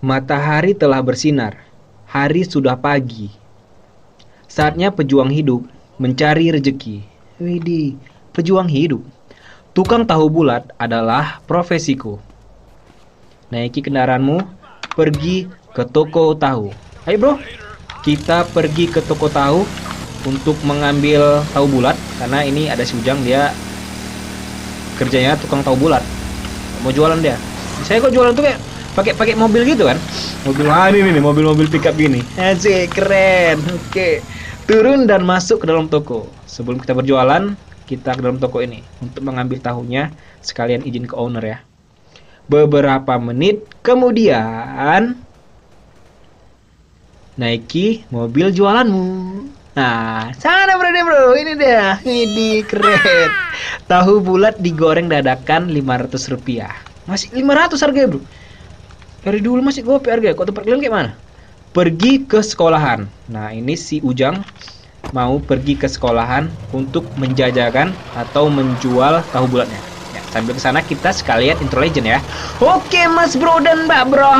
Matahari telah bersinar. Hari sudah pagi. Saatnya pejuang hidup mencari rejeki. Widih, pejuang hidup. Tukang tahu bulat adalah profesiku. Naiki kendaraanmu, pergi ke toko tahu. Ayo bro, kita pergi ke toko tahu untuk mengambil tahu bulat. Karena ini ada si Ujang, dia kerjanya tukang tahu bulat. Mau jualan dia. Saya kok jualan tuh kayak pakai mobil gitu kan? Mobil ini nih, mobil-mobil pickup gini. Asik, keren. Oke. Turun dan masuk ke dalam toko. Sebelum kita berjualan, kita ke dalam toko ini untuk mengambil tahunya, sekalian izin ke owner ya. Beberapa menit kemudian, naiki mobil jualanmu. Nah, sana bro, ini dia. Ini keren. Tahu bulat digoreng dadakan Rp500. Masih 500 harganya bro. Dari dulu masih gope harganya. Kok tempat kalian kayak mana? Pergi ke sekolahan. Nah, ini si Ujang mau pergi ke sekolahan untuk menjajakan atau menjual tahu bulatnya. Ya, sambil kesana kita sekalian intro legend ya. Oke mas bro dan mbak bro,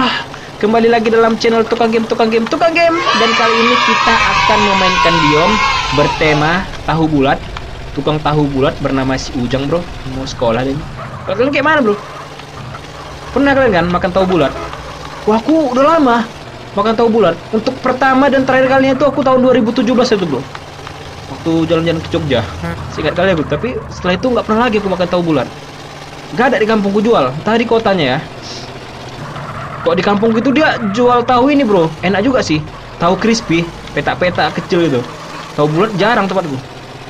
kembali lagi dalam channel Tukang Game. Dan kali ini kita akan memainkan biom bertema tahu bulat. Tukang tahu bulat bernama si Ujang bro. Mau sekolah deh. Kalian kayak mana bro? Pernah kalian kan makan tahu bulat? Wah, aku udah lama makan tahu bulat. Untuk pertama dan terakhir kalinya itu aku tahun 2017 itu bro, waktu jalan-jalan ke Jogja. Seingat kalian bro. Tapi setelah itu nggak pernah lagi aku makan tahu bulat. Gak ada di kampungku jual, entah di kotanya ya. Kok di kampung itu dia jual tahu ini bro, enak juga sih. Tahu crispy, petak-petak kecil itu. Tahu bulat jarang tempatku.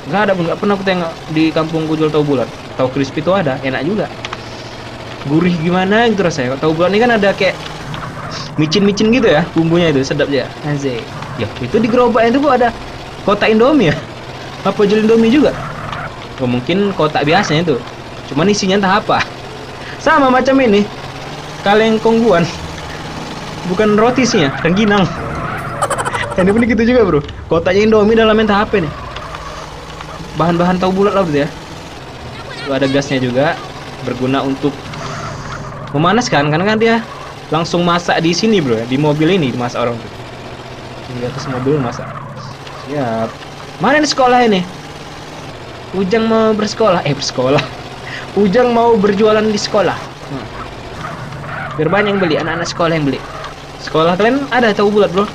Gak ada, nggak pernah aku tengok di kampungku jual tahu bulat. Tahu crispy itu ada, enak juga. Gurih gimana gitu rasanya. Tahu bulat ini kan ada kayak micin-micin gitu ya, bumbunya itu sedap ya. Asik. Ya, itu di gerobak itu kok ada kotak Indomie ya? Apa jual Indomie juga? Oh, mungkin kotak biasanya itu. Cuman isinya entah apa. Sama macam ini. Kaleng kongguan. Bukan roti sih ya, rengginang. Ini pun gitu juga, bro. Kotaknya Indomie dalamnya entah apa nih. Bahan-bahan tahu bulat lah gitu ya. Lalu ada gasnya juga, berguna untuk memanaskan karena kan dia langsung masak di sini bro ya, di mobil ini dimasak orang tuh. Di atas mobil masak. Siap. Mana nih sekolah ini? Ujang mau bersekolah. Ujang mau berjualan di sekolah. Biar banyak yang beli, anak-anak sekolah yang beli. Sekolah kalian ada tahu bulat bro?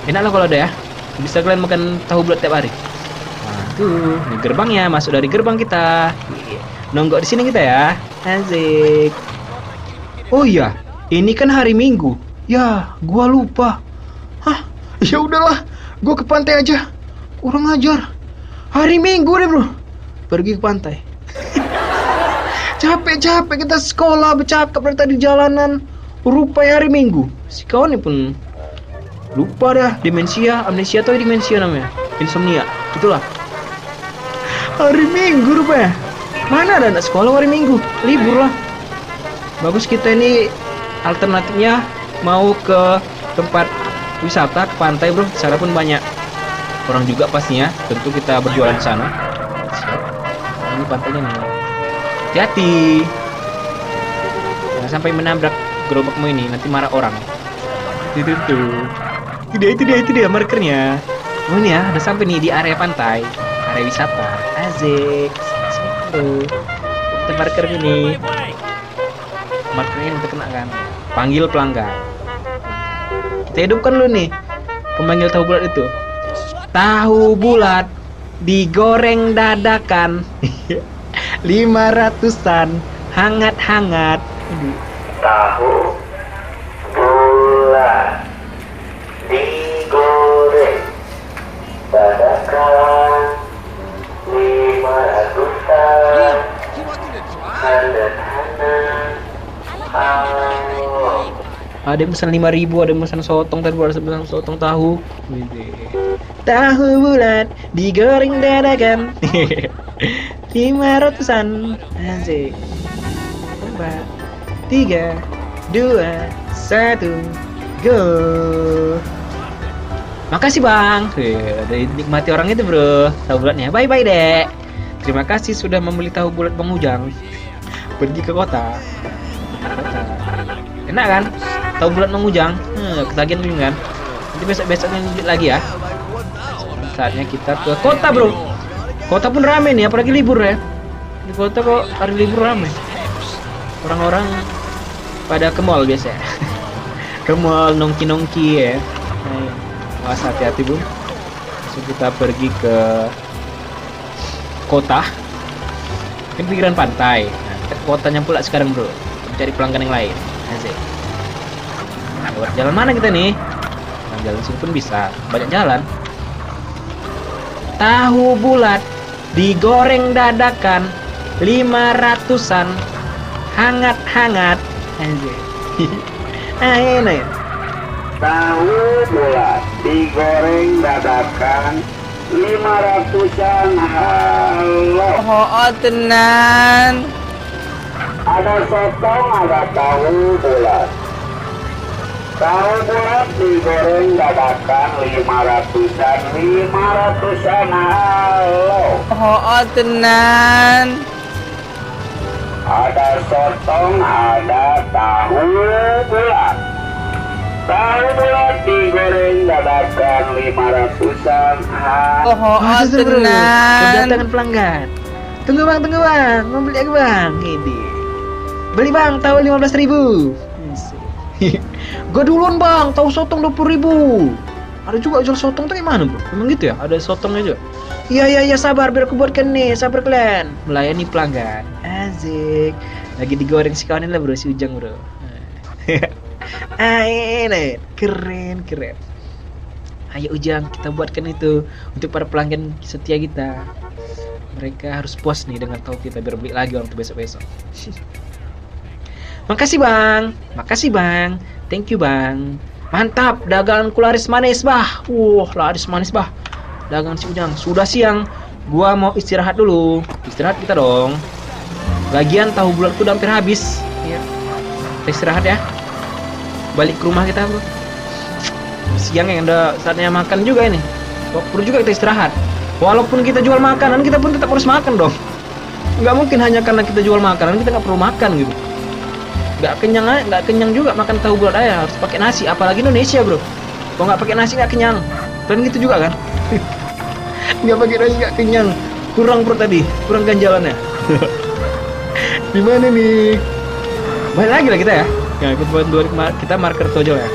Enak lah kalau ada ya. Bisa kalian makan tahu bulat tiap hari. Nah tuh, ini gerbangnya, masuk dari gerbang kita. Nonggok di sini kita ya. Asik. Oh iya, ini kan hari Minggu. Ya, gua lupa. Hah? Ya udahlah, gua ke pantai aja. Kurang ajar. Hari Minggu deh, bro. Pergi ke pantai. Capek kita sekolah bercakap dari tadi jalanan. Rupanya hari Minggu. Si kawan ini pun lupa dah. Demensia, amnesia atau demensia namanya? Insomnia. Itulah. Hari Minggu rupanya. Mana ada anak sekolah hari Minggu? Libur lah. Bagus kita ini alternatifnya mau ke tempat wisata, ke pantai bro. Sana pun banyak orang juga pastinya. Tentu kita berjualan di sana. Ini pantainya nih. Hati-hati. Jangan sampai menabrak gerobakmu ini, nanti marah orang. Itu tuh. Itu dia markernya. Oh ini ya, udah sampai nih di area pantai, area wisata. Asik. Kita marker ini. Markernya yang terkena kan. Panggil pelanggan. Kita hidupkan dulu nih pemanggil tahu bulat itu. Tahu bulat digoreng dadakan 500-an, hangat-hangat. Tahu bulat digoreng dadakan 500-an, hangat-hangat. Ada yang pesan 5.000, ada yang pesan sotong, tadi ada pesan sotong tahu. Tahu bulat digoreng dadakan 500-an. Asik. 4, 3, 2, 1, go. Makasih bang. Udah dinikmati orang itu bro. Tahu bulatnya. Bye bye dek. Terima kasih sudah membeli tahu bulat Bang Ujang. Pergi ke kota. Enak kan? Tahu bulat mengujang? Ketagihan kan? Nanti besok-besoknya lanjut lagi ya. Saatnya kita ke kota bro. Kota pun rame nih, apalagi libur ya. Di kota kok hari libur rame. Orang-orang pada ke mall biasa. Ke mall nongki-nongki ya. Awas hati-hati bro. Langsung kita pergi ke kota. Kan pinggiran pantai. Nah, kita ke kotanya pula sekarang bro. Mencari pelanggan yang lain. Asik. Nah, lewat jalan mana kita nih? Nah, jalan sini pun bisa. Banyak jalan. Tahu bulat digoreng dadakan 500-an, hangat-hangat. Anjir. Enak ya. Tahu bulat digoreng dadakan 500-an. Halo. Oh, tenan. Ada sotong, ada tahu bulat. Tahu bulat digoreng dadakan 500-an. 500-an. Halo. Oh, tenan. Ada sotong, ada tahu bulat. Tahu bulat digoreng dadakan 500-an. Oh, Masuk, bro. tenan. Kedatangan pelanggan. Tunggu bang. Mau beli aku bang. Ini. Beli bang, tahu 15.000. Gue duluan bang, tahu sotong 20.000. Ada juga jual sotong tuh gimana bro? Emang gitu ya? Ada sotongnya juga? Iya sabar biar aku buatkan nih. Sabar kalian. Melayani pelanggan. Asik. Lagi digoreng si kawan ini lah bro, si Ujang bro. Ini keren. Ayo Ujang, kita buatkan itu untuk para pelanggan setia kita. Mereka harus puas nih dengan tahu kita biar beli lagi waktu besok-besok. Makasih bang, thank you bang. Mantap, daganganku laris manis bah. Laris manis bah. Dagangan si Ujang. Sudah siang, gua mau istirahat dulu. Istirahat kita dong. Lagian tahu bulatku udah hampir habis. Ya. Kita istirahat ya. Balik ke rumah kita bro. Siang yang udah saatnya makan juga ini. Perlu juga kita istirahat. Walaupun kita jual makanan, kita pun tetap harus makan dong. Nggak mungkin hanya karena kita jual makanan kita nggak perlu makan gitu. Nggak kenyang juga makan tahu bulat aja, harus pakai nasi. Apalagi Indonesia bro. Kalau nggak pakai nasi nggak kenyang. Dan gitu juga kan? Nggak pakai nasi nggak kenyang. Kurang perut tadi, kurang ganjalannya. Gimana nih? Balik lagi lah kita ya. Kita marker tojol ya.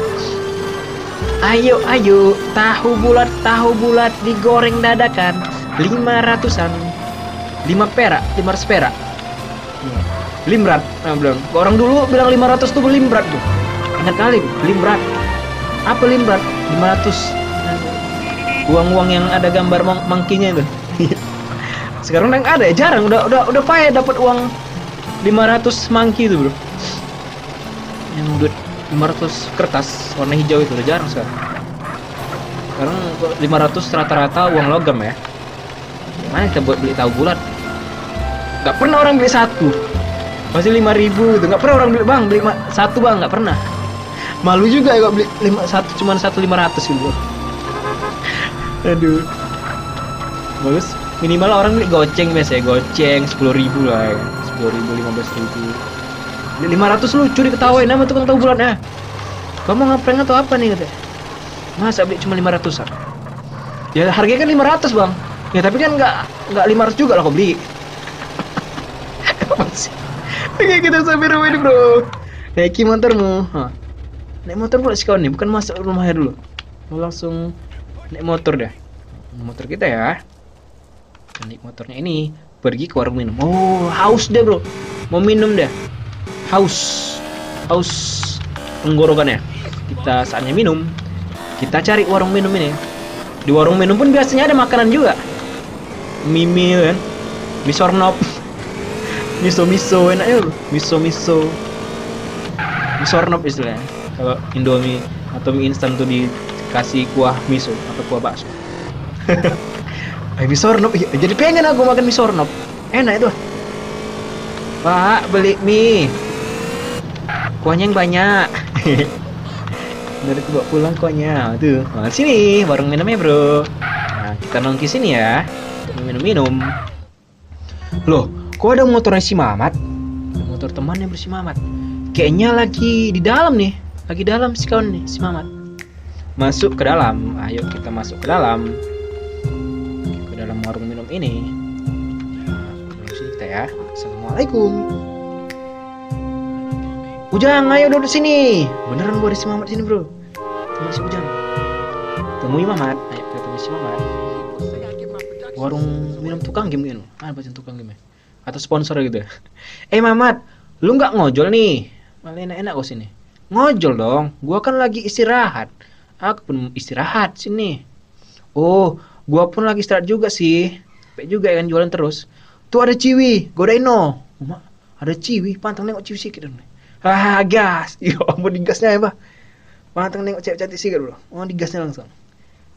Ayo, tahu bulat digoreng dadakan 500-an. 500 perak. Limrat, bilang. Orang dulu bilang 500 tuh limrat tuh. Ingat kali, limrat. Apa limrat? 500. Uang-uang yang ada gambar mangkinya itu. Sekarang yang ada ya jarang, udah payah dapat uang 500 mangki itu, bro. Yang duit 500 kertas warna hijau itu udah jarang sekarang. Sekarang 500 rata-rata uang logam ya. Gimana kita buat beli tahu bulat? Gak pernah orang beli satu. Masih 5.000 gitu. Gak pernah orang beli satu bang, gak pernah. Malu juga ya kok beli satu, cuman 1.500 gitu. Aduh. Bagus. Minimal orang beli goceng biasanya, goceng 10.000 lah ya. 10.000, 15.000. Beli 500 lucu diketawain sama tukang tahu bulatnya. Kamu ngeprank atau apa nih katanya? Masa beli cuma 500-an? Ya harganya kan 500 bang. Ya tapi kan nggak 500 juga lah kau beli. Apa sih? Oke kita sampai rumah ini bro. Naiki motormu. Naik motor pula si kawan nih, bukan masuk rumahnya dulu. Mau langsung naik motor deh. Motor kita ya. Naik motornya ini pergi ke warung minum. Oh haus deh bro. Mau minum deh. Haus tenggorokannya. Kita saatnya minum. Kita cari warung minum ini. Di warung minum pun biasanya ada makanan juga. Mie kan, misornop. Miso enaknya bro. Miso misornop istilahnya. Kalau Indomie atau mie instan tuh dikasih kuah miso atau kuah bakso. Misornop, jadi pengen aku makan misornop. Enak itu. Pak, beli mie. Kuahnya yang banyak. Dari bawa pulang kuahnya. Tuh, sini warung minumnya bro. Nah, kita nongki sini ya. Minum. Loh, kok ada motornya si Mamat? Motor temannya bersi Mamat. Kayaknya lagi di dalam nih. Lagi dalam si kawan nih, si Mamat. Masuk ke dalam. Ayo kita masuk ke dalam. Ke dalam warung minum ini. Nah, kita ya. Assalamualaikum. Ujang, ayo duduk sini. Beneran gua ada si Mamat sini, bro. Temui si Ujang. Temui Mamat. Ayo kita temui si Mamat. Warung minum tukang game gitu. Apa sih tukang game? Atau sponsor gitu. Mamat, lu nggak ngojol nih? Malah enak-enak kok sini. Ngojol dong. Gua kan lagi istirahat. Aku pun istirahat sini. Oh, gua pun lagi istirahat juga sih. Capek juga kan jualan terus. Tuh ada ciwi, godain no. Mak, ada ciwi, pantang nengok ciwi sikit dong. Gas. Ya ampun digasnya ya, Pak. Pantang nengok cewek cantik sikit, bro. Oh, digasnya langsung.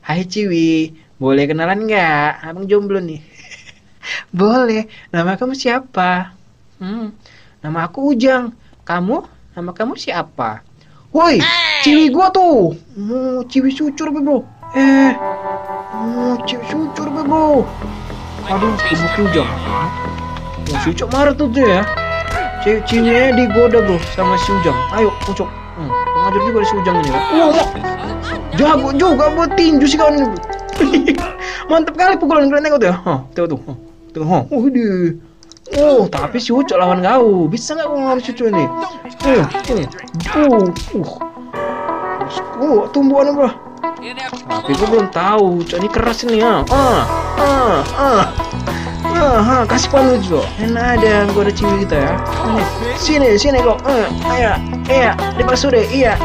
Hai ciwi, boleh kenalan nggak? Abang jomblo nih. Boleh. Nama kamu siapa? Nama aku Ujang. Kamu? Nama kamu siapa? Woi, ciwi gua tuh. Ciwi sucur, bro. Ciwi sucur, bro. Aduh, ibu Ujang. Sucuk marah tuh ya. Ciwinya digoda, bro, sama si Ujang. Ayo, Ucok. Pengajar juga si Ujang ini. Jago juga buat tinju sih kawan ini, bro. Mantap kali pukulan kalian tengok tuh ya. Tengok tuh. Tengok. Oh, tapi si Ucok lawan kau. Bisa nggak kau ngelawan si Ucok ini? Tumbuhan, bro. Tapi gue belum tahu. Ucok ini keras ini ya. Kasih pan Ucok. Enak ada, gue ada ciwi kita ya. Sini kok. Iya, dipasuk deh. Iya,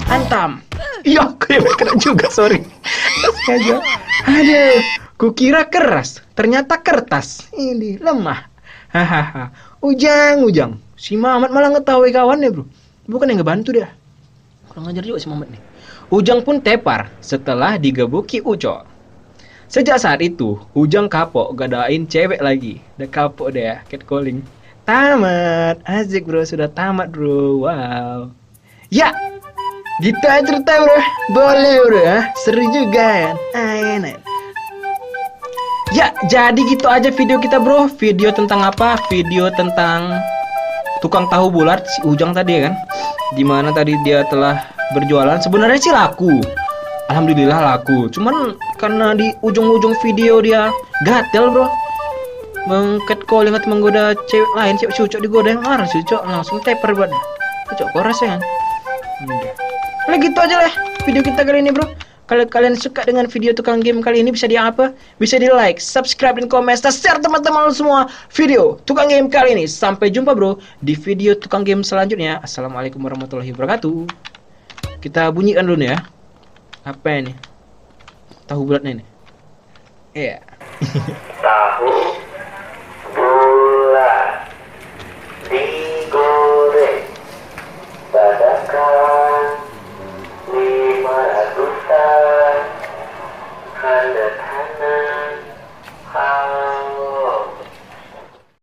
hantam. Iya, kena juga, sorry. Aja. Aduh, kukira keras, ternyata kertas. Ini lemah. Hahaha. Ujang. Si Mamat malah ngetahui kawannya, bro. Bukan yang ngebantu dia. Kurang ajar juga si Mamat nih. Ujang pun tepar setelah digebuki Ucok. Sejak saat itu, Ujang kapok gadain cewek lagi. Udah kapok deh ya, catcalling. Tamat. Asik, bro. Sudah tamat, bro. Wow. Ya, gitu aja cerita, bro. Boleh, bro ya. Seru juga kan. Enak. Ya, jadi gitu aja video kita, bro. Video tentang apa? Video tentang tukang tahu bulat si Ujang tadi ya kan. Dimana tadi dia telah berjualan. Sebenarnya sih laku. Alhamdulillah laku. Cuman karena di ujung-ujung video dia gatel, bro. Mengcatcalling atau menggoda cewek lain, cewek Ucok digoda yang marah si Ucok langsung teper buatnya. Ucok koras ya kan. Nah gitu aja lah video kita kali ini, bro. Kalau kalian suka dengan video tukang game kali ini, bisa di apa? Bisa di like, subscribe, dan komen, serta share teman-teman semua video tukang game kali ini. Sampai jumpa, bro, di video tukang game selanjutnya. Assalamualaikum warahmatullahi wabarakatuh. Kita bunyikan dulu nih ya. Apa ini? Tahu bulatnya ini. Iya. Tahu bulat di